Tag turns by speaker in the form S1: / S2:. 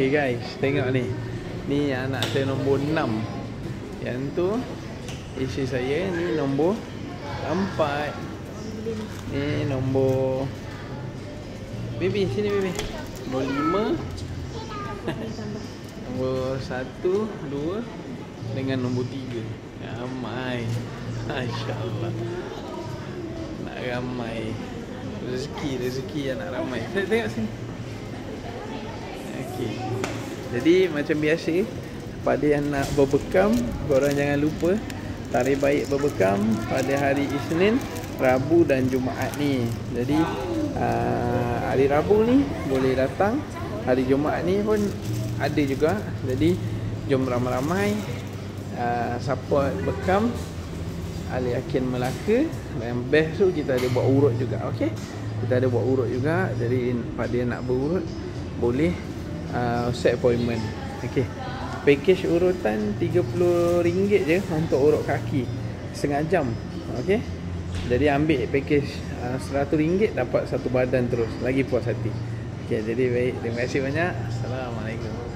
S1: Okay guys, tengok ni. Ni anak saya nombor 6. Yang tu isteri saya, ni nombor 4. Ni nombor Bibi, sini Bibi. Nombor 5. Nombor 1, 2 dengan nombor 3. Ramai. Masya-Allah. Nak ramai. Rezeki anak ramai. Tengok sini. Okey. Jadi macam biasa, pada yang nak berbekam, korang jangan lupa tarikh baik berbekam pada hari Isnin, Rabu dan Jumaat ni. Jadi hari Rabu ni boleh datang, hari Jumaat ni pun ada juga. Jadi jom ramai-ramai support bekam Ali Akin Melaka. Dan best tu kita ada buat urut juga. Okey, kita ada buat urut juga. Jadi pada yang nak berurut boleh set appointment. Okey, package urutan RM30 je untuk urut kaki setengah jam. Okey, jadi ambil package RM100 dapat satu badan terus, lagi puas hati. Okey, jadi baik, terima kasih banyak. Assalamualaikum.